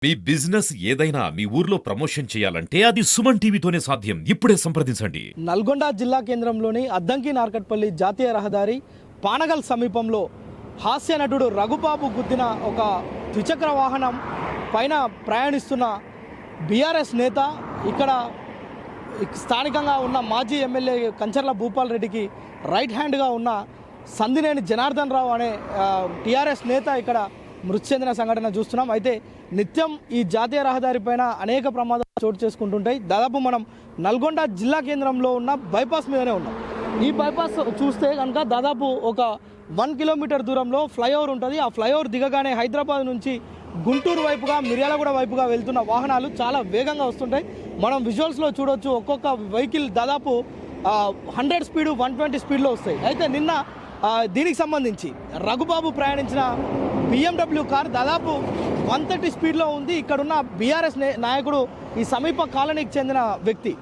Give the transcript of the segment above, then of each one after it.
మీ business ఏదైనా మీ ఊర్లో promotion చేయాలంటే అది సుమన్ టీవీతోనే సాధ్యం. ఇప్పుడే సంప్రదించండి. నల్గొండ జిల్లా కేంద్రంలోని అద్దంకి నార్కట్పల్లి జాతీయ రహదారి పానగల్ సమీపంలో హాస్య నటుడు రఘుబాబు గుద్దిన ఒక ద్విచక్ర వాహనం పైన ప్రయాణిస్తున్న బీఆర్ఎస్ నేత, ఇక్కడ స్థానికంగా ఉన్న మాజీ ఎమ్మెల్యే కంచర్ల భూపాల్ రెడ్డికి రైట్ హ్యాండ్గా ఉన్న సందినేని జనార్దన్ రావు అనే టీఆర్ఎస్ నేత ఇక్కడ మృతి చెందిన సంఘటన చూస్తున్నాం. అయితే నిత్యం ఈ జాతీయ రహదారి పైన అనేక ప్రమాదాలు చోటు చేసుకుంటుంటాయి. దాదాపు మనం నల్గొండ జిల్లా కేంద్రంలో ఉన్న బైపాస్ మీదనే ఉన్నాం. ఈ బైపాస్ చూస్తే కనుక దాదాపు ఒక 1 కిలోమీటర్ దూరంలో ఫ్లైఓవర్ ఉంటుంది. ఆ ఫ్లైఓవర్ దిగగానే హైదరాబాద్ నుంచి గుంటూరు వైపుగా, మిర్యాలగూడ వైపుగా వెళ్తున్న వాహనాలు చాలా వేగంగా వస్తుంటాయి. మనం విజువల్స్లో చూడొచ్చు, ఒక్కొక్క వెహికల్ దాదాపు 100 స్పీడు, 120 స్పీడ్లో వస్తాయి. అయితే నిన్న దీనికి సంబంధించి రఘుబాబు ప్రయాణించిన BMW కార్ దాదాపు 130 స్పీడ్లో ఉంది. ఇక్కడున్న బీఆర్ఎస్ నాయకుడు ఈ సమీప కాలనీకి చెందిన వ్యక్తి.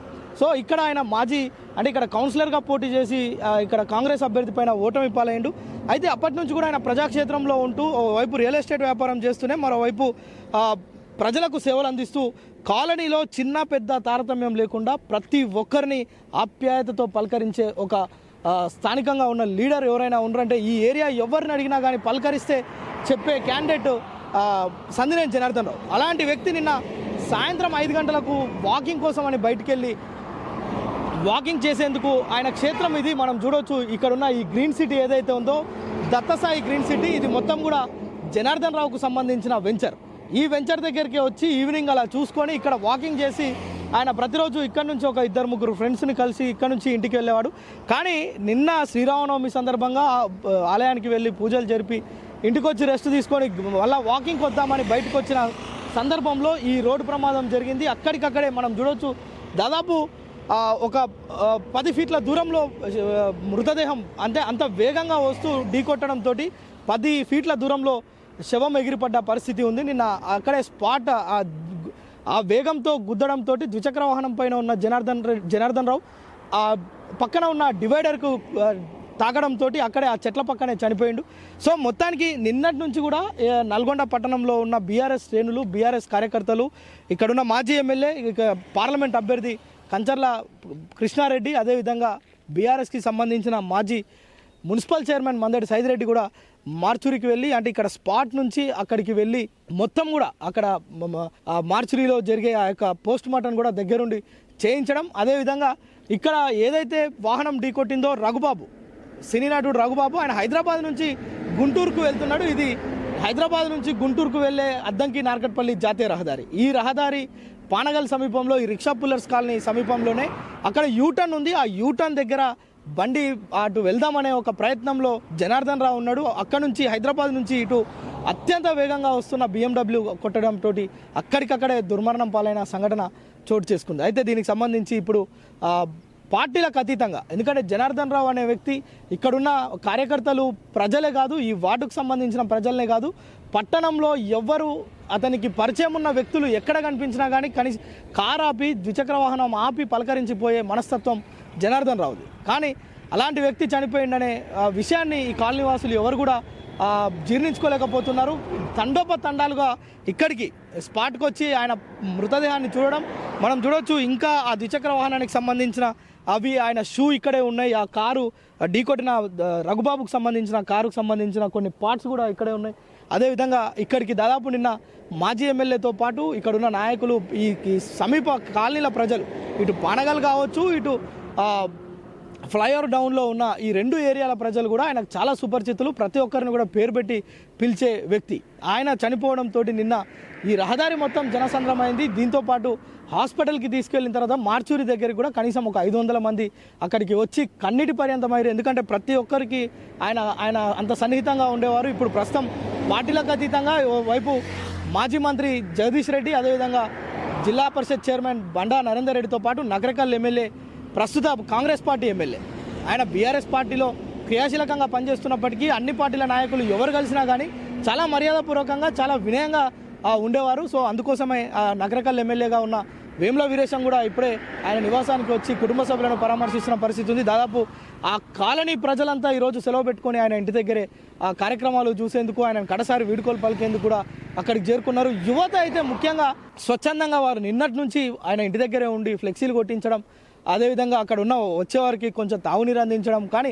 సో ఇక్కడ ఆయన మాజీ ఇక్కడ కౌన్సిలర్గా పోటీ చేసి ఇక్కడ కాంగ్రెస్ అభ్యర్థి పైన ఓటమి పాలయ్యిండు. అయితే అప్పటి నుంచి కూడా ఆయన ప్రజాక్షేత్రంలో ఉంటూ ఓవైపు రియల్ ఎస్టేట్ వ్యాపారం చేస్తూనే మరోవైపు ప్రజలకు సేవలు అందిస్తూ కాలనీలో చిన్న పెద్ద తారతమ్యం లేకుండా ప్రతి ఒక్కరిని ఆప్యాయతతో పలకరించే ఒక స్థానికంగా ఉన్న లీడర్ ఎవరైనా ఉన్నారంటే ఈ ఏరియా ఎవరిని అడిగినా కానీ పలకరిస్తే చెప్పే క్యాండిడేట్ సందినేని జనార్దన్ రావు. అలాంటి వ్యక్తి నిన్న సాయంత్రం 5 గంటలకు వాకింగ్ కోసం అని బయటికి వెళ్ళి వాకింగ్ చేసేందుకు ఆయన క్షేత్రం ఇది. మనం చూడవచ్చు ఇక్కడున్న ఈ గ్రీన్ సిటీ ఏదైతే ఉందో దత్తసాయి గ్రీన్ సిటీ, ఇది మొత్తం కూడా జనార్దన్ రావుకు సంబంధించిన వెంచర్. ఈ వెంచర్ దగ్గరికి వచ్చి ఈవినింగ్ అలా చూసుకొని ఇక్కడ వాకింగ్ చేసి ఆయన ప్రతిరోజు ఇక్కడ నుంచి ఒక 2-3 ఫ్రెండ్స్ని కలిసి ఇక్కడ నుంచి ఇంటికి వెళ్ళేవాడు. కానీ నిన్న శ్రీరామనవమి సందర్భంగా ఆలయానికి వెళ్ళి పూజలు జరిపి ఇంటికి వచ్చి రెస్ట్ తీసుకొని మళ్ళీ వాకింగ్కి వద్దామని బయటకు వచ్చిన సందర్భంలో ఈ రోడ్డు ప్రమాదం జరిగింది. అక్కడికక్కడే మనం చూడవచ్చు దాదాపు ఒక 10 ఫీట్ల దూరంలో మృతదేహం అంత వేగంగా వస్తూ ఢీకొట్టడంతో 10 ఫీట్ల దూరంలో శవం ఎగిరిపడ్డ పరిస్థితి ఉంది. నిన్న అక్కడే స్పాట్ ఆ వేగంతో గుద్దడంతో ద్విచక్ర వాహనం పైన ఉన్న జనార్దన్ రావు పక్కన ఉన్న డివైడర్కు తాగడంతో అక్కడే ఆ చెట్ల పక్కనే చనిపోయిండు. సో మొత్తానికి నిన్నటి నుంచి కూడా నల్గొండ పట్టణంలో ఉన్న బీఆర్ఎస్ శ్రేణులు, బీఆర్ఎస్ కార్యకర్తలు, ఇక్కడున్న మాజీ ఎమ్మెల్యే, పార్లమెంట్ అభ్యర్థి కంచర్ల కృష్ణారెడ్డి, అదేవిధంగా బీఆర్ఎస్కి సంబంధించిన మాజీ మున్సిపల్ చైర్మన్ మందడి సైదిరెడ్డి కూడా మార్చురీకి వెళ్ళి ఇక్కడ స్పాట్ నుంచి అక్కడికి వెళ్ళి మొత్తం కూడా అక్కడ మార్చురీలో జరిగే ఆ యొక్క పోస్ట్ మార్టం కూడా దగ్గరుండి చేయించడం. అదేవిధంగా ఇక్కడ ఏదైతే వాహనం ఢీకొట్టిందో రఘుబాబు, సినీ నటుడు రఘుబాబు, ఆయన హైదరాబాద్ నుంచి గుంటూరుకు వెళ్తున్నాడు. ఇది హైదరాబాద్ నుంచి గుంటూరుకు వెళ్ళే అద్దంకి నార్కట్పల్లి జాతీయ రహదారి. ఈ రహదారి పానగల్ సమీపంలో ఈ రిక్షా పుల్లర్స్ కాలనీ సమీపంలోనే అక్కడ యూటర్న్ ఉంది. ఆ యూటర్న్ దగ్గర బండి అటు వెళ్దామనే ఒక ప్రయత్నంలో జనార్దన్ రావు ఉన్నాడు. అక్కడ నుంచి హైదరాబాద్ నుంచి ఇటు అత్యంత వేగంగా వస్తున్న BMW కొట్టడంతో అక్కడికక్కడే దుర్మరణం పాలైన సంఘటన చోటు చేసుకుంది. అయితే దీనికి సంబంధించి ఇప్పుడు పార్టీలకు అతీతంగా, ఎందుకంటే జనార్దన్ రావు అనే వ్యక్తి ఇక్కడున్న కార్యకర్తలు, ప్రజలే కాదు, ఈ వార్డుకు సంబంధించిన ప్రజలనే కాదు, పట్టణంలో ఎవ్వరు అతనికి పరిచయం ఉన్న వ్యక్తులు ఎక్కడ కనిపించినా కానీ కారు ఆపి, ద్విచక్ర వాహనం ఆపి పలకరించిపోయే మనస్తత్వం జనార్దన్ రావుది. కానీ అలాంటి వ్యక్తి చనిపోయిందనే విషయాన్ని ఈ కాలనీ వాసులు ఎవరు కూడా జీర్ణించుకోలేకపోతున్నారు. తండోపతండాలుగా ఇక్కడికి స్పాట్కి వచ్చి ఆయన మృతదేహాన్ని చూడడం మనం చూడవచ్చు. ఇంకా ఆ ద్విచక్ర వాహనానికి సంబంధించిన ఆయన షూ ఇక్కడే ఉన్నాయి. ఆ కారు ఢీకొట్టిన రఘుబాబుకు సంబంధించిన కారుకు సంబంధించిన కొన్ని పార్ట్స్ కూడా ఇక్కడే ఉన్నాయి. అదేవిధంగా ఇక్కడికి దాదాపు నిన్న మాజీ ఎమ్మెల్యేతో పాటు ఇక్కడున్న నాయకులు, ఈ సమీప కాలనీల ప్రజలు, ఇటు పానగల్ కావచ్చు, ఇటు ఫ్లైఓవర్ డౌన్లో ఉన్న ఈ 2 ఏరియాల ప్రజలు కూడా ఆయనకు చాలా సుపరిచితులు. ప్రతి ఒక్కరిని కూడా పేరు పెట్టి పిలిచే వ్యక్తి. ఆయన చనిపోవడంతో నిన్న ఈ రహదారి మొత్తం జనసంద్రమైంది. దీంతోపాటు హాస్పిటల్కి తీసుకెళ్లిన తర్వాత మార్చూరి దగ్గరికి కూడా కనీసం ఒక 500 మంది అక్కడికి వచ్చి కన్నీటి పర్యంతమయ్యారు. ఎందుకంటే ప్రతి ఒక్కరికి ఆయన అంత సన్నిహితంగా ఉండేవారు. ఇప్పుడు ప్రస్తుతం పార్టీలకు అతీతంగా వైపు మాజీ మంత్రి జగదీష్ రెడ్డి, అదేవిధంగా జిల్లా పరిషత్ చైర్మన్ బండా నరేందర్ రెడ్డితో పాటు నగరకల్ ఎమ్మెల్యే, ప్రస్తుత కాంగ్రెస్ పార్టీ ఎమ్మెల్యే, ఆయన బీఆర్ఎస్ పార్టీలో క్రియాశీలకంగా పనిచేస్తున్నప్పటికీ అన్ని పార్టీల నాయకులు ఎవరు కలిసినా కానీ చాలా మర్యాదపూర్వకంగా, చాలా వినయంగా ఉండేవారు. సో అందుకోసమే నగరకల్ ఎమ్మెల్యేగా ఉన్న వేముల వీరేశం కూడా ఇప్పుడే ఆయన నివాసానికి వచ్చి కుటుంబ సభ్యులను పరామర్శిస్తున్న పరిస్థితి ఉంది. దాదాపు ఆ కాలనీ ప్రజలంతా ఈరోజు సెలవు పెట్టుకొని ఆయన ఇంటి దగ్గరే కార్యక్రమాలు చూసేందుకు, ఆయన కడసారి వీడుకోలు పలికేందుకు కూడా అక్కడికి చేరుకున్నారు. యువత అయితే ముఖ్యంగా స్వచ్ఛందంగా వారు నిన్నటి నుంచి ఆయన ఇంటి దగ్గరే ఉండి ఫ్లెక్సీలు కొట్టించడం, అదేవిధంగా అక్కడ ఉన్న వచ్చేవారికి కొంచెం తాగునీరు అందించడం, కానీ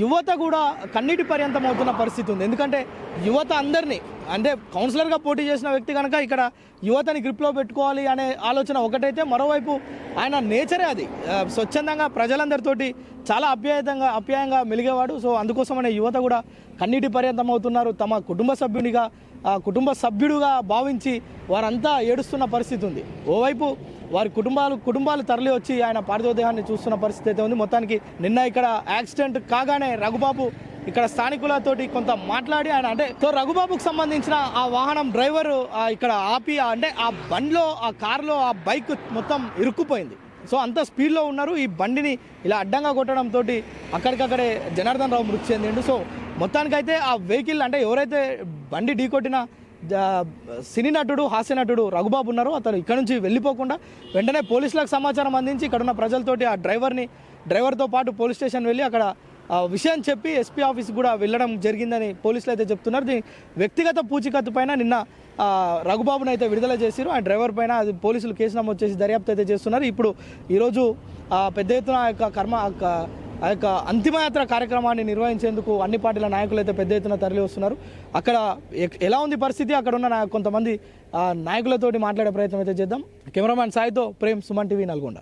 యువత కూడా కన్నీటి పర్యంతం అవుతున్న పరిస్థితి ఉంది. ఎందుకంటే యువత అందరినీ అంటే కౌన్సిలర్గా పోటీ చేసిన వ్యక్తి కనుక ఇక్కడ యువతని గ్రిప్లో పెట్టుకోవాలి అనే ఆలోచన ఒకటైతే, మరోవైపు ఆయన నేచరే అది స్వచ్ఛందంగా ప్రజలందరితోటి చాలా అప్యాయంగా మెలిగేవాడు. సో అందుకోసమనే యువత కూడా కన్నీటి పర్యంతం అవుతున్నారు. తమ కుటుంబ సభ్యుడుగా భావించి వారంతా ఏడుస్తున్న పరిస్థితి ఉంది. ఓవైపు వారి కుటుంబాలు తరలి వచ్చి ఆయన పార్థివ దేహాన్ని చూస్తున్న పరిస్థితి అయితే ఉంది. మొత్తానికి నిన్న ఇక్కడ యాక్సిడెంట్ కాగానే రఘుబాబు ఇక్కడ స్థానికులతోటి కొంత మాట్లాడి ఆయన అంటే రఘుబాబుకు సంబంధించిన ఆ వాహనం డ్రైవర్ ఇక్కడ ఆపి అంటే ఆ బండిలో ఆ కారులో ఆ బైక్ మొత్తం ఇరుక్కుపోయింది. సో అంత స్పీడ్లో ఉన్నారు. ఈ బండిని ఇలా అడ్డంగా కొట్టడంతో అక్కడికక్కడే జనార్దన్ రావు మృతి చెందిండు. సో మొత్తానికైతే ఆ వెహికల్ అంటే ఎవరైతే బండి ఢీకొట్టిన సినీ నటుడు హాస్య నటుడు రఘుబాబు ఉన్నారో అతను ఇక్కడ నుంచి వెళ్ళిపోకుండా వెంటనే పోలీసులకు సమాచారం అందించి ఇక్కడ ఉన్న ప్రజలతోటి ఆ డ్రైవర్తో పాటు పోలీస్ స్టేషన్ వెళ్ళి అక్కడ విషయం చెప్పి ఎస్పీ ఆఫీస్ కూడా వెళ్ళడం జరిగిందని పోలీసులు అయితే చెప్తున్నారు. దీని వ్యక్తిగత పూచికత్తు పైన నిన్న రఘుబాబుని అయితే విడుదల చేశారు. ఆ డ్రైవర్ పైన అది పోలీసులు కేసు నమోదు చేసి దర్యాప్తు అయితే చేస్తున్నారు. ఇప్పుడు ఈరోజు పెద్ద ఎత్తున ఆ యొక్క అంతిమయాత్ర కార్యక్రమాన్ని నిర్వహించేందుకు అన్ని పార్టీల నాయకులు అయితే పెద్ద ఎత్తున తరలి వస్తున్నారు. అక్కడ ఎలా ఉంది పరిస్థితి, అక్కడ ఉన్న కొంతమంది నాయకులతోటి మాట్లాడే ప్రయత్నం అయితే చేద్దాం. కెమెరామ్యాన్ సాయితో ప్రేమ్, సుమన్ టీవీ, నల్గొండ.